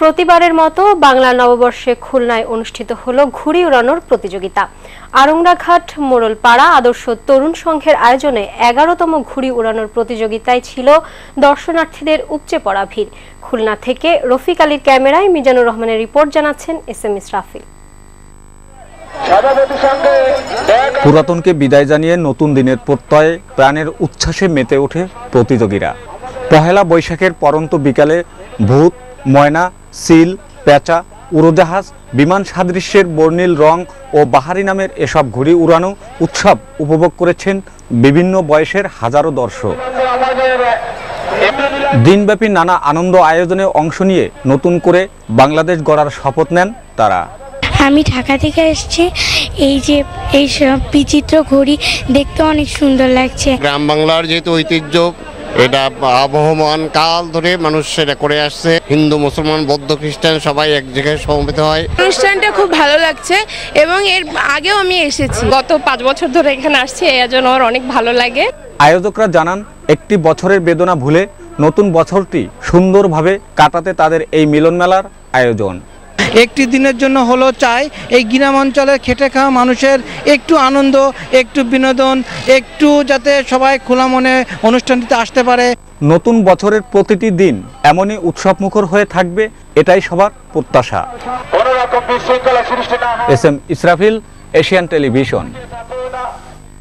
প্রতিবারের মতো বাংলা নববর্ষে খুলনায় অনুষ্ঠিত হলো ঘুড়ি উড়ানোর প্রতিযোগিতা। আরংরাঘাট মোড়লপাড়া আদর্শ তরুণ সংঘের আয়োজনে 11তম ঘুড়ি উড়ানোর প্রতিযোগিতায় ছিল দর্শনার্থীদের উপচে পড়া ভিড়। খুলনা থেকে রফিক আলীর ক্যামেরায় মিজানুর রহমানের রিপোর্ট, জানাচ্ছেন এসএম ইসরাফিল। পুরাতনকে বিদায় জানিয়ে নতুন দিনের প্রত্যয়ে প্রাণের উচ্ছ্বাসে মেতে ওঠে প্রতিযোগীরা। পহেলা বৈশাখের পরন্ত বিকালে ভূত, ময়না, সিল, পেঁচা, উড়োজাহাজ, বিমান সাদৃশ্যের বর্ণিল রং ও বাহারি নামের এসব ঘুড়ি উড়ানো উৎসব উপভোগ করেছেন বিভিন্ন বয়সের হাজারো দর্শক। দিনব্যাপী নানা আনন্দ আয়োজনে অংশ নিয়ে নতুন করে বাংলাদেশ গড়ার শপথ নেন তারা। আমি ঢাকা থেকে এসেছি। এই সব বিচিত্র ঘড়ি দেখতে অনেক সুন্দর লাগছে। গ্রাম বাংলার যেহেতু ঐতিহ্য, এটা আবহমান কাল ধরে মানুষ সেটা করে আসছে। হিন্দু, মুসলমান, বৌদ্ধ, খ্রিস্টান সবাই এক জায়গায় সমবেত হয়। অনুষ্ঠানটা খুব ভালো লাগছে এবং এর আগেও আমি এসেছি। গত 5 বছর ধরে এখানে আসছি, এর জন্য আমার অনেক ভালো লাগে। আয়োজকরা জানান, একটি বছরের বেদনা ভুলে নতুন বছরটি সুন্দরভাবে কাটাতে তাদের এই মিলন মেলার আয়োজন। একটি দিনের জন্য হলো চাই এই গ্রাম অঞ্চলের খেটে খাওয়া মানুষের একটু আনন্দ, একটু বিনোদন, একটু যাতে সবাই খোলা মনে অনুষ্ঠানটিতে আসতে পারে। নতুন বছরের প্রতিটি দিন এমনই উৎসবমুখর হয়ে থাকবে, এটাই সবার প্রত্যাশা। SM Israfil, Asian television.